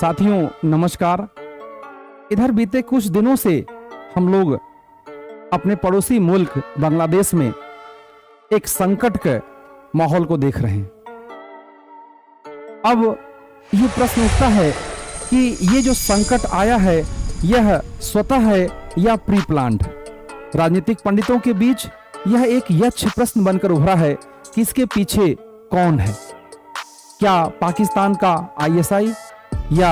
साथियों नमस्कार। इधर बीते कुछ दिनों से हम लोग अपने पड़ोसी मुल्क बांग्लादेश में एक संकट के माहौल को देख रहे हैं। अब ये प्रश्न उठता है कि ये जो संकट आया है यह स्वतः है या प्री प्लान्ड। राजनीतिक पंडितों के बीच यह एक यक्ष प्रश्न बनकर उभरा है कि इसके पीछे कौन है। क्या पाकिस्तान का आईएसआई या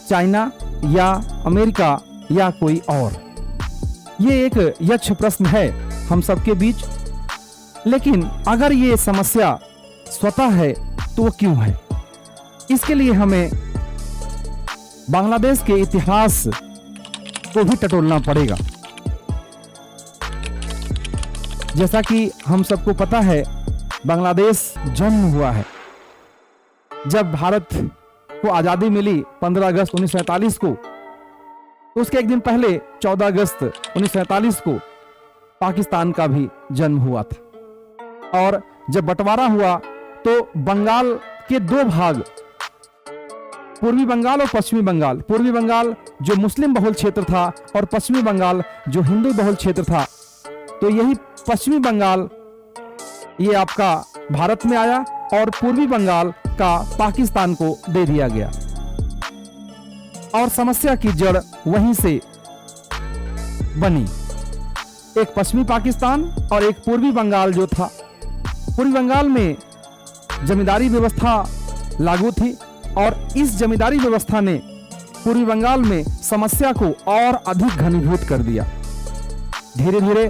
चाइना या अमेरिका या कोई और? ये एक यक्ष प्रश्न है हम सबके बीच। लेकिन अगर ये समस्या स्वतः है तो वो क्यों है? इसके लिए हमें बांग्लादेश के इतिहास को भी टटोलना पड़ेगा। जैसा कि हम सबको पता है, बांग्लादेश जन्म हुआ है जब भारत को आज़ादी मिली 15 अगस्त 1947 को। तो उसके एक दिन पहले 14 अगस्त 1947 को पाकिस्तान का भी जन्म हुआ था। और जब बंटवारा हुआ तो बंगाल के दो भाग, पूर्वी बंगाल और पश्चिमी बंगाल, पूर्वी बंगाल जो मुस्लिम बहुल क्षेत्र था और पश्चिमी बंगाल जो हिंदू बहुल क्षेत्र था, तो यही पश्चिमी बंगाल ये आपका भारत में आया और पूर्वी बंगाल का पाकिस्तान को दे दिया गया। और समस्या की जड़ वहीं से बनी। एक पश्चिमी पाकिस्तान और एक पूर्वी बंगाल जो था। पूर्वी बंगाल में जमींदारी व्यवस्था लागू थी और इस जमींदारी व्यवस्था ने पूर्वी बंगाल में समस्या को और अधिक घनीभूत कर दिया। धीरे धीरे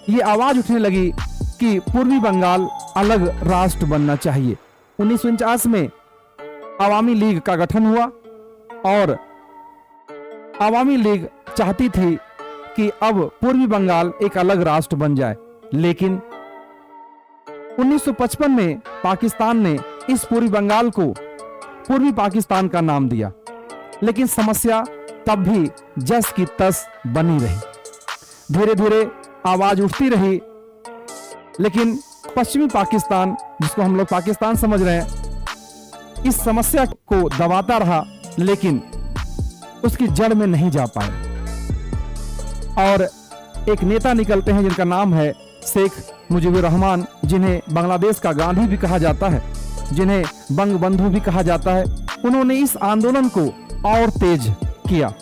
ये आवाज उठने लगी कि पूर्वी बंगाल अलग राष्ट्र बनना चाहिए। 1949 में अवामी लीग का गठन हुआ और अवामी लीग चाहती थी कि अब पूर्वी बंगाल एक अलग राष्ट्र बन जाए। लेकिन 1955 में पाकिस्तान ने इस पूर्वी बंगाल को पूर्वी पाकिस्तान का नाम दिया। लेकिन समस्या तब भी जस की तस बनी रही। धीरे धीरे आवाज उठती रही। लेकिन पश्चिमी पाकिस्तान, जिसको हम लोग पाकिस्तान समझ रहे हैं, इस समस्या को दबाता रहा लेकिन उसकी जड़ में नहीं जा पाए। और एक नेता निकलते हैं जिनका नाम है शेख मुजीबुर रहमान, जिन्हें बांग्लादेश का गांधी भी कहा जाता है, जिन्हें बंग बंधु भी कहा जाता है। उन्होंने इस आंदोलन को और तेज किया।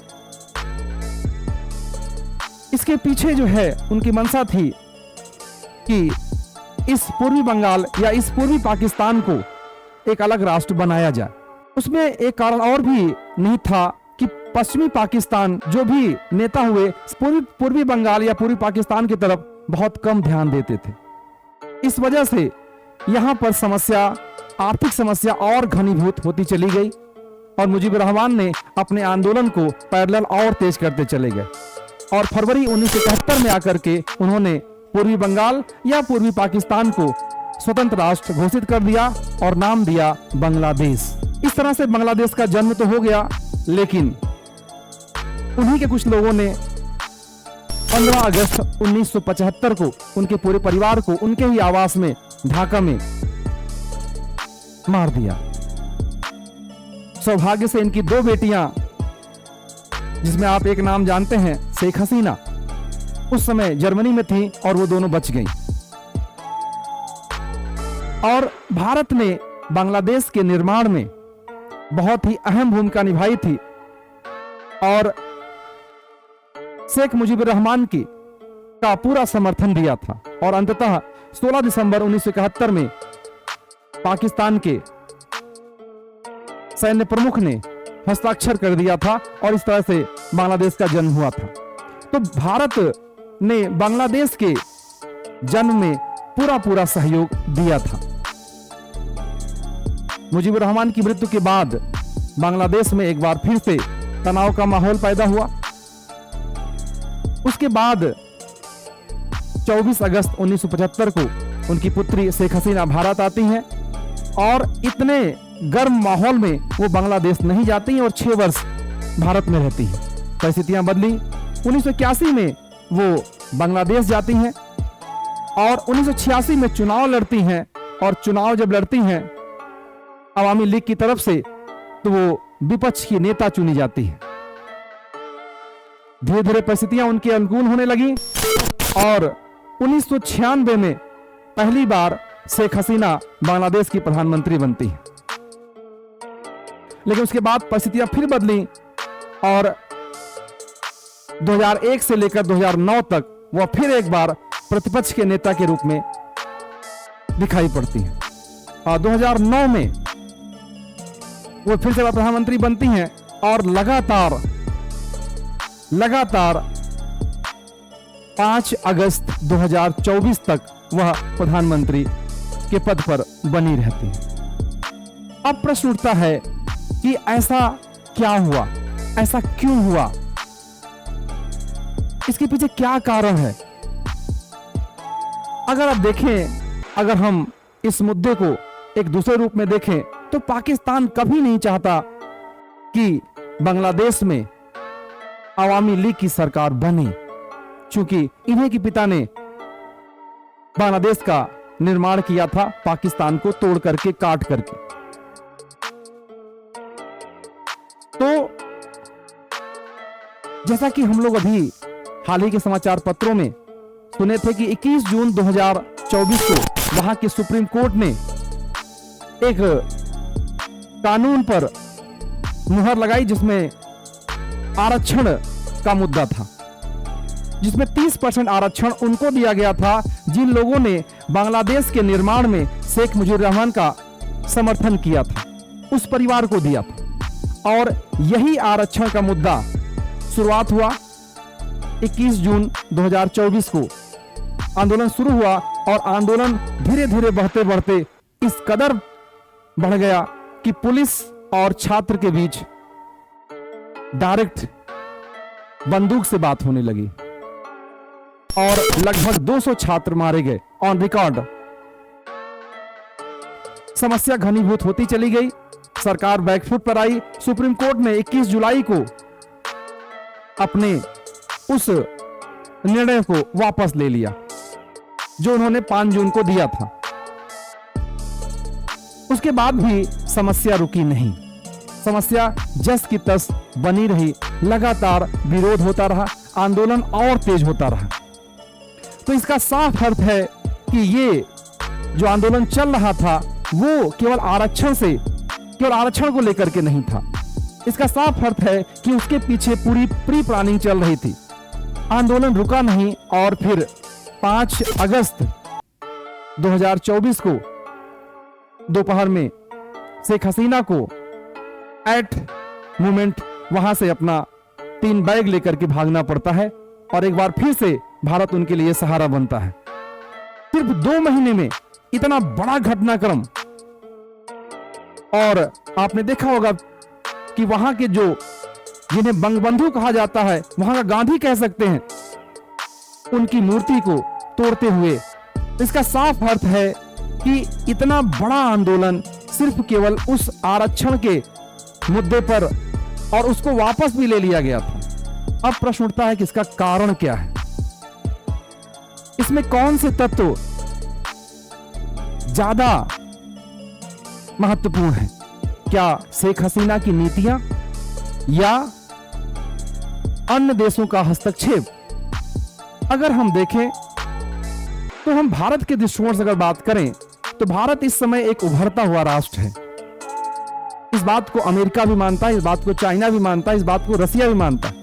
इसके पीछे जो है उनकी मंशा थी कि इस पूर्वी बंगाल या इस पूर्वी पाकिस्तान को एक अलग राष्ट्र बनाया जाए। उसमें एक कारण और भी नहीं था कि पश्चिमी पाकिस्तान जो भी नेता हुए पूर्वी बंगाल या पूर्वी पाकिस्तान की तरफ बहुत कम ध्यान देते थे। इस वजह से यहाँ पर समस्या, आर्थिक समस्या और घनीभूत होती चली गई और मुजीबुर रहमान ने अपने आंदोलन को पैरेलल और तेज करते चले गए। और फरवरी 1971 में आकर के उन्होंने पूर्वी बंगाल या पूर्वी पाकिस्तान को स्वतंत्र राष्ट्र घोषित कर दिया और नाम दिया बांग्लादेश। इस तरह से बांग्लादेश का जन्म तो हो गया। लेकिन उन्हीं के कुछ लोगों ने 15 अगस्त 1975 को उनके पूरे परिवार को उनके ही आवास में ढाका में मार दिया। सौभाग्य से इनकी दो बेटियां, जिसमें आप एक नाम जानते हैं शेख हसीना, उस समय जर्मनी में थी और वो दोनों बच गईं। और भारत ने बांग्लादेश के निर्माण में बहुत ही अहम भूमिका निभाई थी और शेख मुजीबुर रहमान का पूरा समर्थन दिया था। और अंततः 16 दिसंबर 1971 में पाकिस्तान के सैन्य प्रमुख ने हस्ताक्षर कर दिया था और इस तरह से बांग्लादेश का जन्म हुआ था। तो भारत ने बांग्लादेश के जन्म में पूरा सहयोग दिया था। मुजीबुर रहमान की मृत्यु के बाद बांग्लादेश में एक बार फिर से तनाव का माहौल पैदा हुआ। उसके बाद 24 अगस्त 1975 को उनकी पुत्री शेख हसीना भारत आती हैं और इतने गर्म माहौल में वो बांग्लादेश नहीं जाती हैं और 6 वर्ष भारत में रहती हैं। परिस्थितियां बदली। 1981 में वो बांग्लादेश जाती हैं और 1986 में चुनाव लड़ती हैं। और चुनाव जब लड़ती हैं अवामी लीग की तरफ से, तो वो विपक्ष की नेता चुनी जाती है। धीरे धीरे परिस्थितियां उनके अनुकूल होने लगी और 1996 में पहली बार शेख हसीना बांग्लादेश की प्रधानमंत्री बनती है। लेकिन उसके बाद परिस्थितियां फिर बदली और 2001 से लेकर 2009 तक वह फिर एक बार प्रतिपक्ष के नेता के रूप में दिखाई पड़ती है। और 2009 में वो फिर से प्रधानमंत्री बनती हैं और लगातार 5 अगस्त 2024 तक वह प्रधानमंत्री के पद पर बनी रहती है। अब प्रश्न उठता है कि ऐसा क्या हुआ, ऐसा क्यों हुआ, इसके पीछे क्या कारण है। अगर आप देखें, अगर हम इस मुद्दे को एक दूसरे रूप में देखें तो पाकिस्तान कभी नहीं चाहता कि बांग्लादेश में अवामी लीग की सरकार बने, क्योंकि इन्हीं के पिता ने बांग्लादेश का निर्माण किया था, पाकिस्तान को तोड़ करके, काट करके। तो जैसा कि हम लोग अभी हाल ही के समाचार पत्रों में सुने थे कि 21 जून 2024 को वहां के सुप्रीम कोर्ट ने एक कानून पर मुहर लगाई जिसमें आरक्षण का मुद्दा था, जिसमें 30% आरक्षण उनको दिया गया था जिन लोगों ने बांग्लादेश के निर्माण में शेख मुजीबुर रहमान का समर्थन किया था, उस परिवार को दिया था। और यही आरक्षण का मुद्दा शुरुआत हुआ 21 जून 2024 को, आंदोलन शुरू हुआ और आंदोलन धीरे धीरे बढ़ते बढ़ते इस कदर बढ़ गया कि पुलिस और छात्र के बीच डायरेक्ट बंदूक से बात होने लगी और लगभग 200 छात्र मारे गए ऑन रिकॉर्ड। समस्या घनीभूत होती चली गई, सरकार बैकफुट पर आई। सुप्रीम कोर्ट ने 21 जुलाई को अपने उस निर्णय को वापस ले लिया जो उन्होंने 5 जून को दिया था। उसके बाद भी समस्या रुकी नहीं, समस्या जस की तस बनी रही, लगातार विरोध होता रहा, आंदोलन और तेज होता रहा। तो इसका साफ अर्थ है कि ये जो आंदोलन चल रहा था वो केवल आरक्षण को लेकर के नहीं था। इसका साफ अर्थ है कि उसके पीछे पूरी प्री प्लानिंग चल रही थी। आंदोलन रुका नहीं और फिर 5 अगस्त 2024 को दोपहर में शेख हसीना को एट मोमेंट वहां से अपना 3 बैग लेकर के भागना पड़ता है और एक बार फिर से भारत उनके लिए सहारा बनता है। सिर्फ 2 महीने में इतना बड़ा घटनाक्रम। और आपने देखा होगा कि वहां के जो जिन्हें बंगबंधु कहा जाता है, वहां का गांधी कह सकते हैं, उनकी मूर्ति को तोड़ते हुए। इसका साफ अर्थ है कि इतना बड़ा आंदोलन सिर्फ केवल उस आरक्षण के मुद्दे पर, और उसको वापस भी ले लिया गया था। अब प्रश्न उठता है कि इसका कारण क्या है, इसमें कौन से तत्व ज्यादा महत्वपूर्ण है? क्या शेख हसीना की नीतियां या अन्य देशों का हस्तक्षेप? अगर हम देखें तो हम भारत के दृष्टिकोण से अगर बात करें तो भारत इस समय एक उभरता हुआ राष्ट्र है। इस बात को अमेरिका भी मानता है, इस बात को चाइना भी मानता है, इस बात को रसिया भी मानता है।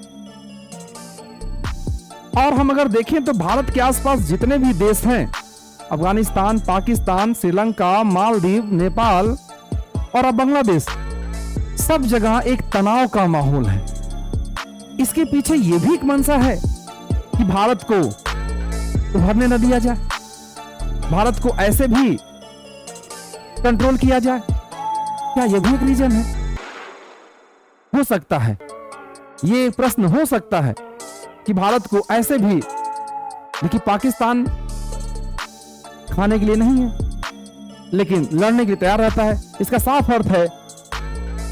और हम अगर देखें तो भारत के आसपास जितने भी देश हैं, अफगानिस्तान, पाकिस्तान, श्रीलंका, मालदीव, नेपाल और अब बांग्लादेश, सब जगह एक तनाव का माहौल है। इसके पीछे यह भी एक मंशा है कि भारत को उभरने न दिया जाए, भारत को ऐसे भी कंट्रोल किया जाए। क्या यह भी एक रीजन है? हो सकता है, यह प्रश्न हो सकता है कि भारत को ऐसे भी, देखिए पाकिस्तान खाने के लिए नहीं है लेकिन लड़ने के लिए तैयार रहता है। इसका साफ अर्थ है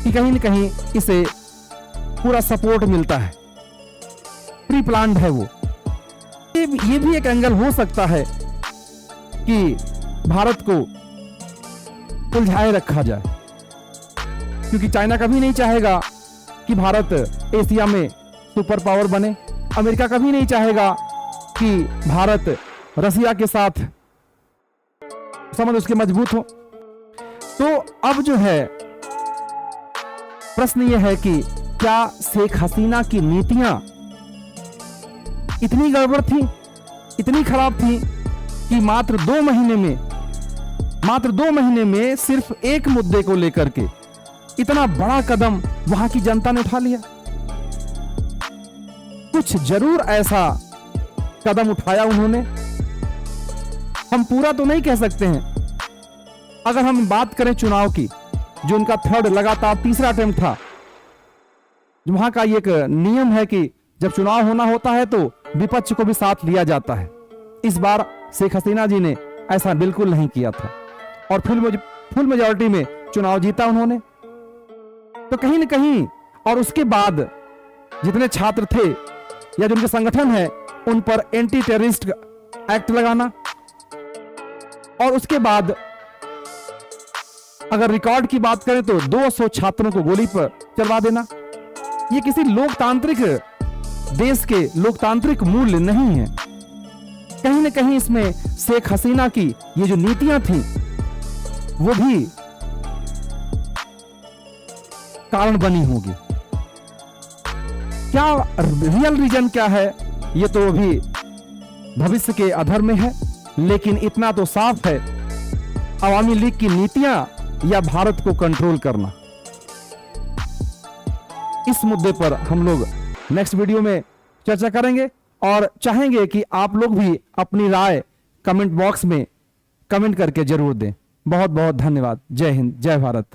कि कहीं न कहीं इसे पूरा सपोर्ट मिलता है, प्री प्लान्ड है वो। ये भी एक एंगल हो सकता है कि भारत को उलझाए रखा जाए। क्योंकि चाइना कभी नहीं चाहेगा कि भारत एशिया में सुपर पावर बने। अमेरिका कभी नहीं चाहेगा कि भारत रसिया के साथ संबंध उसके मजबूत हो। तो अब जो है प्रश्न यह है कि क्या शेख हसीना की नीतियां इतनी गड़बड़ थी, इतनी खराब थी कि मात्र 2 महीने में सिर्फ एक मुद्दे को लेकर के इतना बड़ा कदम वहां की जनता ने उठा लिया? कुछ जरूर ऐसा कदम उठाया उन्होंने, हम पूरा तो नहीं कह सकते हैं। अगर हम बात करें चुनाव की, जो उनका थर्ड लगातार तीसरा अटेम्प्ट था, वहां का एक नियम है कि जब चुनाव होना होता है तो विपक्ष को भी साथ लिया जाता है। इस बार शेख हसीना जी ने ऐसा बिल्कुल नहीं किया था और फुल मेजॉरिटी में चुनाव जीता उन्होंने। तो कहीं न कहीं, और उसके बाद जितने छात्र थे या जो उनके संगठन है उन पर एंटी टेररिस्ट एक्ट लगाना, और उसके बाद अगर रिकॉर्ड की बात करें तो 200 छात्रों को गोली पर चलवा देना, ये किसी लोकतांत्रिक देश के लोकतांत्रिक मूल्य नहीं है। कहीं न कहीं इसमें शेख हसीना की ये जो नीतियां थी वो भी कारण बनी होगी। क्या रियल रीजन क्या है ये तो अभी भविष्य के अधर में है, लेकिन इतना तो साफ है, अवामी लीग की नीतियां या भारत को कंट्रोल करना। इस मुद्दे पर हम लोग नेक्स्ट वीडियो में चर्चा करेंगे और चाहेंगे कि आप लोग भी अपनी राय कमेंट बॉक्स में कमेंट करके जरूर दें। बहुत बहुत धन्यवाद। जय हिंद, जय भारत।